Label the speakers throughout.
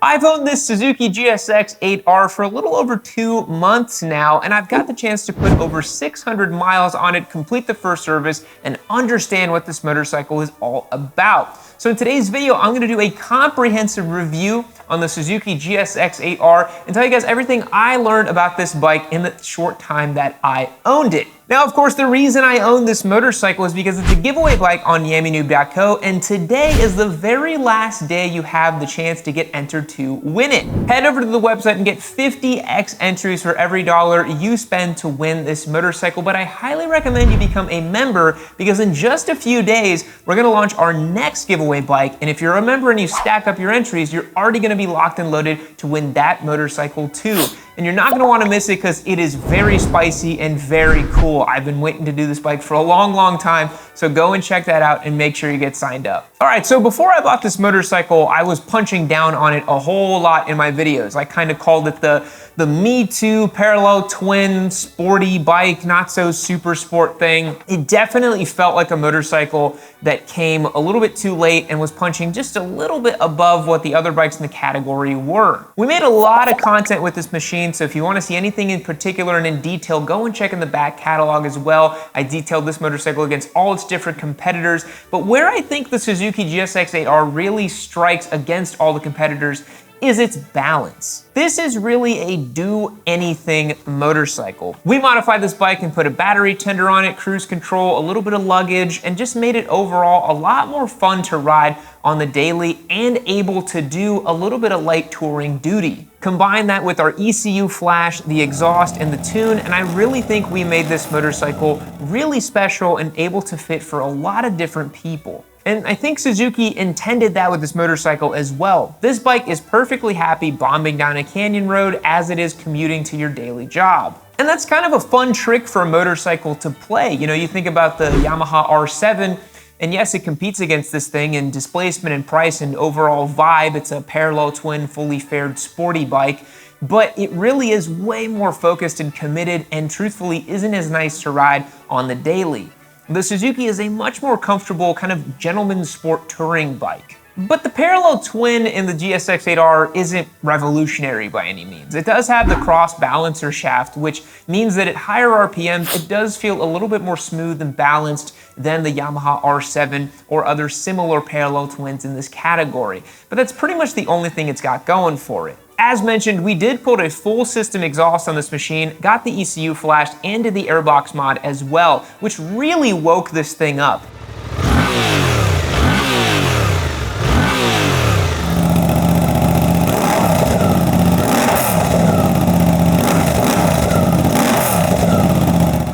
Speaker 1: I've owned this Suzuki GSX-8R for a little over 2 months now, and I've got the chance to put over 600 miles on it, complete the first service, and understand what this motorcycle is all about. So in today's video, I'm gonna do a comprehensive review on the Suzuki GSX-8R and tell you guys everything I learned about this bike in the short time that I owned it. Now, of course, the reason I own this motorcycle is because it's a giveaway bike on yammynoob.co, and today is the very last day you have the chance to get entered to win it. Head over to the website and get 50x entries for every dollar you spend to win this motorcycle, but I highly recommend you become a member because in just a few days, we're gonna launch our next giveaway bike, and if you're a member and you stack up your entries, you're already gonna be locked and loaded to win that motorcycle too. And you're not gonna wanna miss it because it is very spicy and very cool. I've been waiting to do this bike for a long, long time, so go and check that out and make sure you get signed up. All right, so before I bought this motorcycle, I was punching down on it a whole lot in my videos. I kind of called it the Me Too parallel twin sporty bike, not so super sport thing. It definitely felt like a motorcycle that came a little bit too late and was punching just a little bit above what the other bikes in the category were. We made a lot of content with this machine, so if you want to see anything in particular and in detail, go and check in the back catalog as well. I detailed this motorcycle against all its different competitors, but where I think the Suzuki GSX-8R really strikes against all the competitors is its balance. This is really a do-anything motorcycle. We modified this bike and put a battery tender on it, cruise control, a little bit of luggage, and just made it overall a lot more fun to ride on the daily and able to do a little bit of light touring duty. Combine that with our ECU flash, the exhaust, and the tune, and I really think we made this motorcycle really special and able to fit for a lot of different people. And I think Suzuki intended that with this motorcycle as well. This bike is perfectly happy bombing down a canyon road as it is commuting to your daily job. And that's kind of a fun trick for a motorcycle to play. You know, you think about the Yamaha R7, and yes, it competes against this thing in displacement and price and overall vibe. It's a parallel twin, fully fared sporty bike, but it really is way more focused and committed and truthfully isn't as nice to ride on the daily. The Suzuki is a much more comfortable kind of gentleman sport touring bike. But the parallel twin in the GSX-8R isn't revolutionary by any means. It does have the cross balancer shaft, which means that at higher RPMs, it does feel a little bit more smooth and balanced than the Yamaha R7 or other similar parallel twins in this category. But that's pretty much the only thing it's got going for it. As mentioned, we did put a full system exhaust on this machine, got the ECU flashed, and did the airbox mod as well, which really woke this thing up.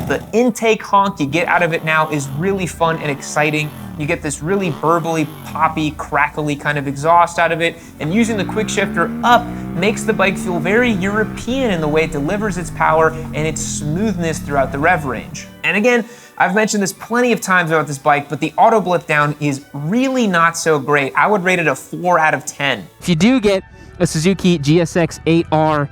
Speaker 1: The intake honk you get out of it now is really fun and exciting. You get this really burbly, poppy, crackly kind of exhaust out of it, and using the quick shifter up makes the bike feel very European in the way it delivers its power and its smoothness throughout the rev range. And again, I've mentioned this plenty of times about this bike, but the auto blip down is really not so great. I would rate it a 4 out of 10.
Speaker 2: If you do get a Suzuki GSX-8R,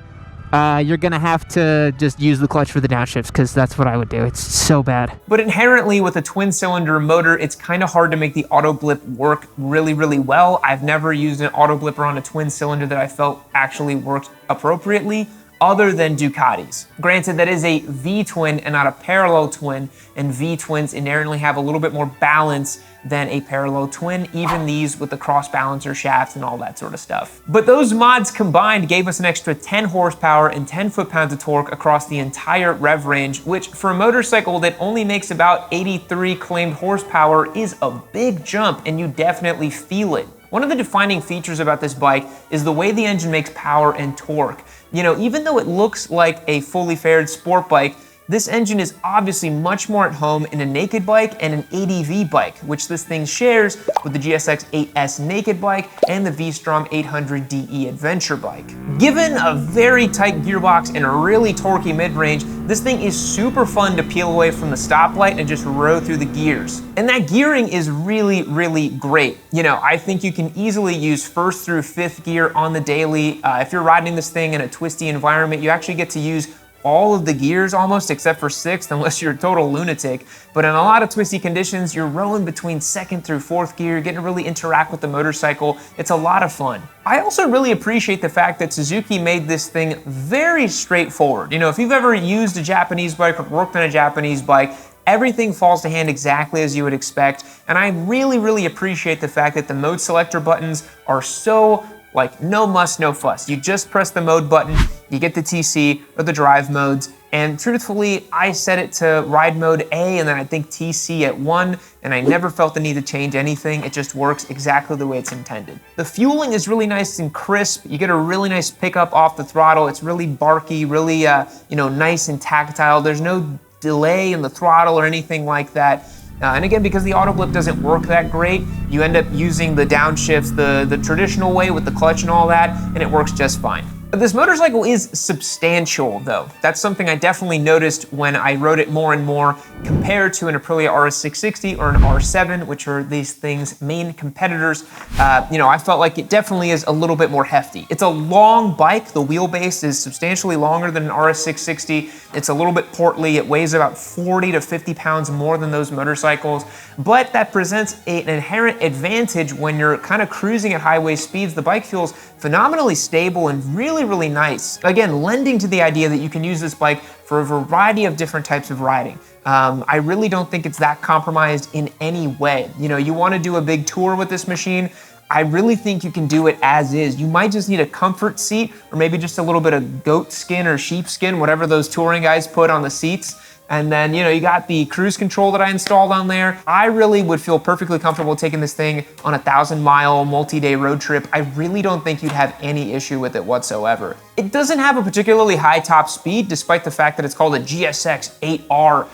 Speaker 2: you're gonna have to just use the clutch for the downshifts because that's what I would do. It's so bad.
Speaker 1: But inherently with a twin cylinder motor, it's kind of hard to make the auto blip work really, really well. I've never used an auto blipper on a twin cylinder that I felt actually worked appropriately, other than Ducati's. Granted, that is a V-twin and not a parallel twin, and V-twins inherently have a little bit more balance than a parallel twin, even these with the cross balancer shafts and all that sort of stuff. But those mods combined gave us an extra 10 horsepower and 10 foot-pounds of torque across the entire rev range, which for a motorcycle that only makes about 83 claimed horsepower is a big jump, and you definitely feel it. One of the defining features about this bike is the way the engine makes power and torque. You know, even though it looks like a fully fared sport bike, this engine is obviously much more at home in a naked bike and an ADV bike, which this thing shares with the GSX-8S naked bike and the V-Strom 800DE adventure bike. Given a very tight gearbox and a really torquey mid-range, this thing is super fun to peel away from the stoplight and just row through the gears. And that gearing is really, really great. You know, I think you can easily use first through fifth gear on the daily. If you're riding this thing in a twisty environment, you actually get to use all of the gears almost, except for sixth, unless you're a total lunatic. But in a lot of twisty conditions, you're rowing between second through fourth gear, getting to really interact with the motorcycle. It's a lot of fun. I also really appreciate the fact that Suzuki made this thing very straightforward. You know, if you've ever used a Japanese bike or worked on a Japanese bike, everything falls to hand exactly as you would expect. And I really, really appreciate the fact that the mode selector buttons are so like no muss, no fuss. You just press the mode button, you get the TC or the drive modes. And truthfully, I set it to ride mode A and then I think TC at 1, and I never felt the need to change anything. It just works exactly the way it's intended. The fueling is really nice and crisp. You get a really nice pickup off the throttle. It's really barky, really nice and tactile. There's no delay in the throttle or anything like that. And again, because the auto blip doesn't work that great, you end up using the downshifts the traditional way with the clutch and all that, and it works just fine. But this motorcycle is substantial though. That's something I definitely noticed when I rode it more and more compared to an Aprilia RS660 or an R7, which are these things' main competitors. I felt like it definitely is a little bit more hefty. It's a long bike. The wheelbase is substantially longer than an RS660. It's a little bit portly. It weighs about 40 to 50 pounds more than those motorcycles, but that presents an inherent advantage when you're kind of cruising at highway speeds. The bike feels phenomenally stable and really, really nice. Again, lending to the idea that you can use this bike for a variety of different types of riding. I really don't think it's that compromised in any way. You know, you want to do a big tour with this machine, I really think you can do it as is. You might just need a comfort seat or maybe just a little bit of goat skin or sheep skin, whatever those touring guys put on the seats. And then, you got the cruise control that I installed on there. I really would feel perfectly comfortable taking this thing on a 1,000-mile multi-day road trip. I really don't think you'd have any issue with it whatsoever. It doesn't have a particularly high top speed, despite the fact that it's called a GSX-8R.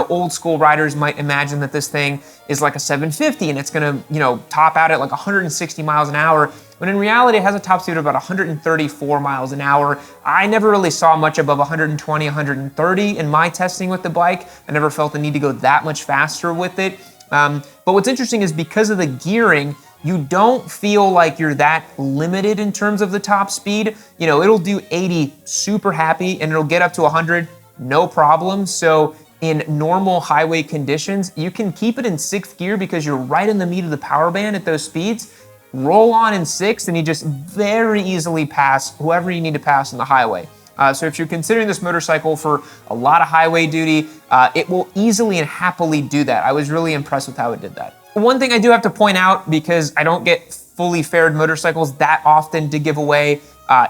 Speaker 1: Old school riders might imagine that this thing is like a 750 and it's gonna, top out at like 160 miles an hour. When in reality, it has a top speed of about 134 miles an hour. I never really saw much above 120, 130 in my testing with the bike. I never felt the need to go that much faster with it. But what's interesting is because of the gearing, you don't feel like you're that limited in terms of the top speed. It'll do 80 super happy and it'll get up to 100, no problem. So in normal highway conditions, you can keep it in 6th gear because you're right in the meat of the power band at those speeds. Roll on in 6th and you just very easily pass whoever you need to pass on the highway. So if you're considering this motorcycle for a lot of highway duty, it will easily and happily do that. I was really impressed with how it did that. One thing I do have to point out, because I don't get fully faired motorcycles that often to give away,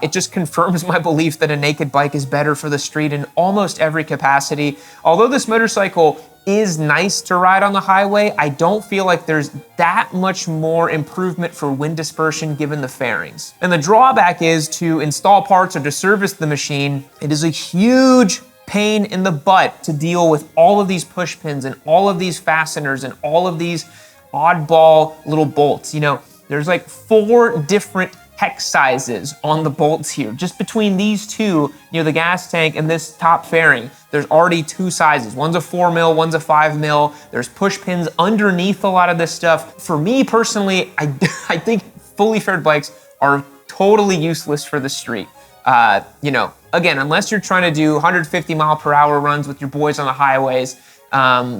Speaker 1: it just confirms my belief that a naked bike is better for the street in almost every capacity. Although this motorcycle is nice to ride on the highway, I don't feel like there's that much more improvement for wind dispersion given the fairings. And the drawback is to install parts or to service the machine, it is a huge pain in the butt to deal with all of these push pins and all of these fasteners and all of these oddball little bolts. There's like 4 different hex sizes on the bolts here. Just between these two, the gas tank and this top fairing, there's already 2 sizes. One's a 4 mil, one's a 5 mil. There's push pins underneath a lot of this stuff. For me personally, I think fully faired bikes are totally useless for the street. Again, unless you're trying to do 150 mile per hour runs with your boys on the highways,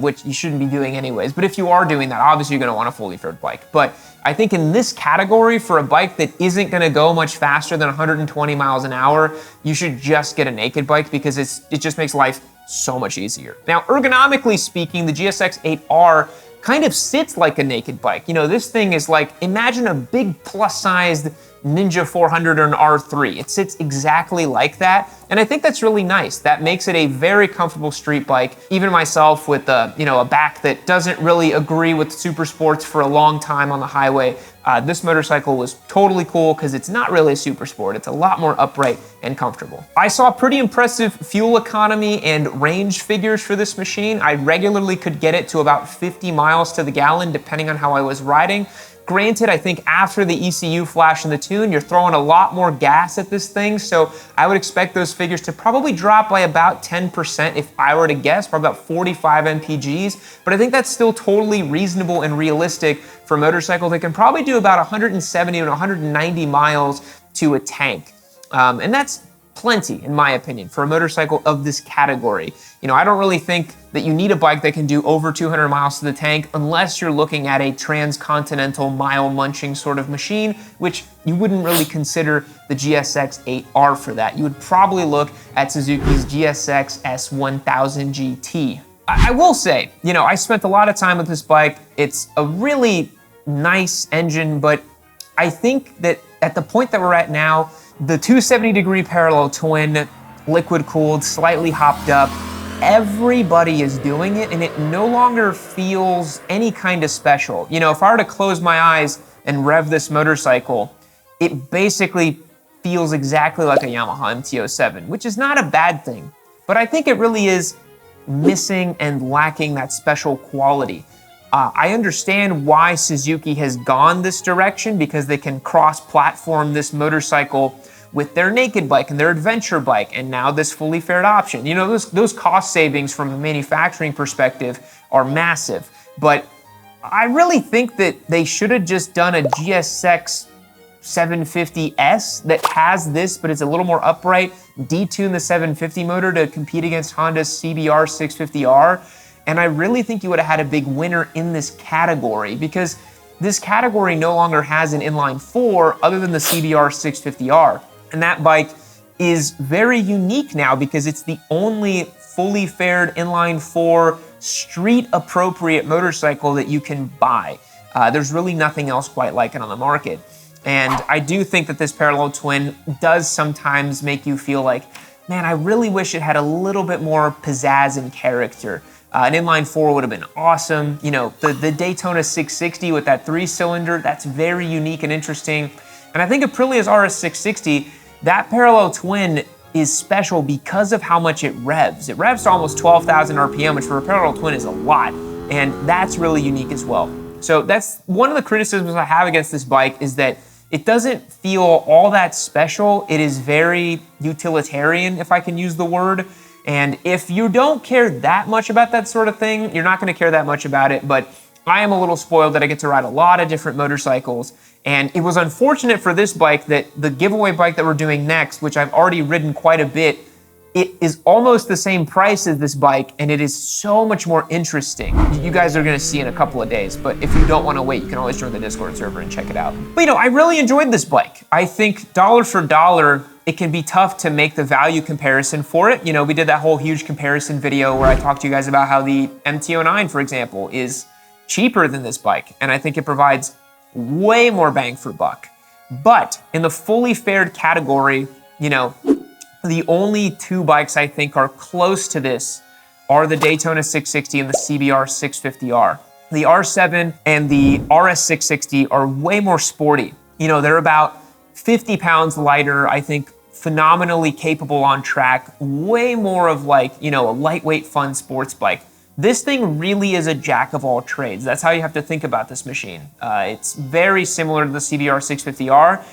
Speaker 1: which you shouldn't be doing anyways. But if you are doing that, obviously you're gonna want a fully faired bike. But I think in this category, for a bike that isn't gonna go much faster than 120 miles an hour, you should just get a naked bike because it just makes life so much easier. Now, ergonomically speaking, the GSX-8R kind of sits like a naked bike. This thing is like, imagine a big plus-sized Ninja 400 or an R3. It sits exactly like that. And I think that's really nice. That makes it a very comfortable street bike. Even myself with a back that doesn't really agree with super sports for a long time on the highway, this motorcycle was totally cool because it's not really a super sport. It's a lot more upright and comfortable. I saw pretty impressive fuel economy and range figures for this machine. I regularly could get it to about 50 miles to the gallon depending on how I was riding. Granted, I think after the ECU flash and the tune, you're throwing a lot more gas at this thing, so I would expect those figures to probably drop by about 10% if I were to guess, probably about 45 mpgs, but I think that's still totally reasonable and realistic for a motorcycle that can probably do about 170 to 190 miles to a tank. And that's plenty, in my opinion, for a motorcycle of this category. You know, I don't really think that you need a bike that can do over 200 miles to the tank unless you're looking at a transcontinental mile munching sort of machine, which you wouldn't really consider the GSX-8R for that. You would probably look at Suzuki's GSX-S1000 GT. I will say, you know, I spent a lot of time with this bike. It's a really nice engine, but I think that at the point that we're at now, the 270-degree parallel twin, liquid cooled, slightly hopped up, everybody is doing it, and it no longer feels any kind of special. You know, if I were to close my eyes and rev this motorcycle, it basically feels exactly like a Yamaha MT-07, which is not a bad thing, but I think it really is missing and lacking that special quality. I understand why Suzuki has gone this direction, because they can cross-platform this motorcycle with their naked bike and their adventure bike, and now this fully fared option. You know, those cost savings from a manufacturing perspective are massive, but I really think that they should have just done a GSX 750S that has this, but it's a little more upright, detune the 750 motor to compete against Honda's CBR 650R. And I really think you would have had a big winner in this category, because this category no longer has an inline four other than the CBR 650R. And that bike is very unique now because it's the only fully fared inline four street appropriate motorcycle that you can buy. There's really nothing else quite like it on the market. And I do think that this parallel twin does sometimes make you feel like, man, I really wish it had a little bit more pizzazz and character. An inline four would have been awesome. You know, the Daytona 660 with that 3-cylinder, that's very unique and interesting. And I think Aprilia's RS 660, that parallel twin is special because of how much it revs. It revs to almost 12,000 RPM, which for a parallel twin is a lot. And that's really unique as well. So that's one of the criticisms I have against this bike, is that it doesn't feel all that special. It is very utilitarian, if I can use the word. And if you don't care that much about that sort of thing, you're not gonna care that much about it. But I am a little spoiled that I get to ride a lot of different motorcycles. And it was unfortunate for this bike that the giveaway bike that we're doing next, which I've already ridden quite a bit, it is almost the same price as this bike, and it is so much more interesting. You guys are gonna see in a couple of days, but if you don't wanna wait, you can always join the Discord server and check it out. But you know, I really enjoyed this bike. I think dollar for dollar, it can be tough to make the value comparison for it. You know, we did that whole huge comparison video where I talked to you guys about how the MT-09, for example, is cheaper than this bike, and I think it provides way more bang for buck. But in the fully fared category, you know, the only two bikes I think are close to this are the Daytona 660 and the CBR 650R. The R7 and the RS 660 are way more sporty. You know, they're about 50 pounds lighter, I think phenomenally capable on track, way more of like, you know, a lightweight fun sports bike. This thing really is a jack of all trades. That's how you have to think about this machine. It's very similar to the CBR 650R.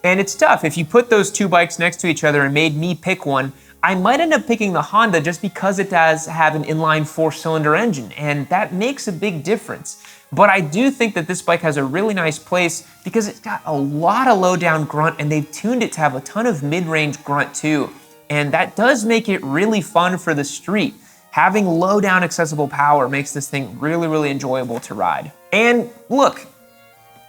Speaker 1: And it's tough. If you put those two bikes next to each other and made me pick one, I might end up picking the Honda just because it does have an inline 4-cylinder engine, and that makes a big difference. But I do think that this bike has a really nice place because it's got a lot of low down grunt, and they've tuned it to have a ton of mid-range grunt too. And that does make it really fun for the street. Having low down accessible power makes this thing really, really enjoyable to ride. And look,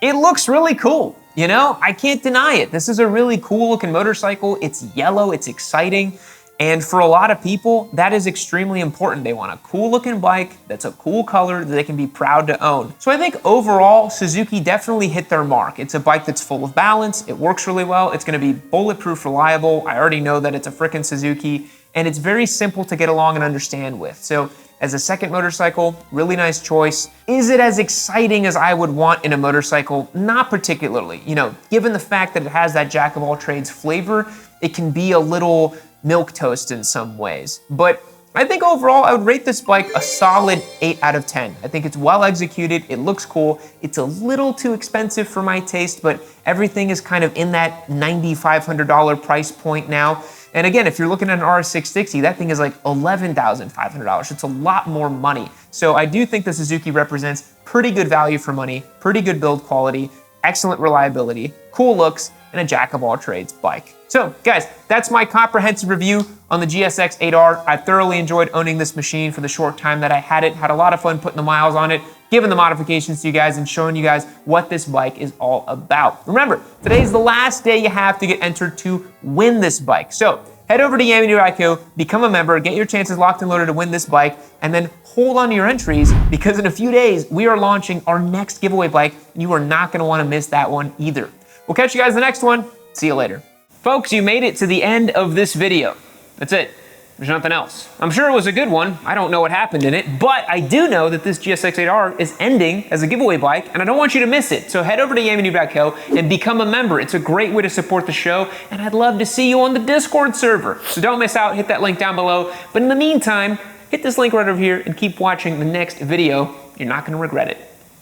Speaker 1: it looks really cool. You know, I can't deny it. This is a really cool looking motorcycle. It's yellow, it's exciting. And for a lot of people, that is extremely important. They want a cool looking bike that's a cool color that they can be proud to own. So I think overall, Suzuki definitely hit their mark. It's a bike that's full of balance. It works really well. It's gonna be bulletproof, reliable. I already know that it's a frickin' Suzuki, and it's very simple to get along and understand with. So as a second motorcycle, really nice choice. Is it as exciting as I would want in a motorcycle? Not particularly. You know, given the fact that it has that jack of all trades flavor, it can be a little milquetoast in some ways. But I think overall, I would rate this bike a solid 8 out of 10. I think it's well executed, it looks cool, it's a little too expensive for my taste, but everything is kind of in that $9,500 price point now. And again, if you're looking at an RS660, that thing is like $11,500. It's a lot more money. So I do think the Suzuki represents pretty good value for money, pretty good build quality, excellent reliability, cool looks, and a jack-of-all-trades bike. So guys, that's my comprehensive review on the GSX-8R. I thoroughly enjoyed owning this machine for the short time that I had it. Had a lot of fun putting the miles on it, giving the modifications to you guys, and showing you guys what this bike is all about. Remember, today's the last day you have to get entered to win this bike. So head over to yami.co, become a member, get your chances locked and loaded to win this bike, and then hold on to your entries, because in a few days, we are launching our next giveaway bike, and you are not gonna wanna miss that one either. We'll catch you guys in the next one. See you later. Folks, you made it to the end of this video. That's it. There's nothing else. I'm sure it was a good one. I don't know what happened in it, but I do know that this GSX-8R is ending as a giveaway bike, and I don't want you to miss it. So head over to yami.co and become a member. It's a great way to support the show, and I'd love to see you on the Discord server. So don't miss out. Hit that link down below. But in the meantime, hit this link right over here and keep watching the next video. You're not going to regret it.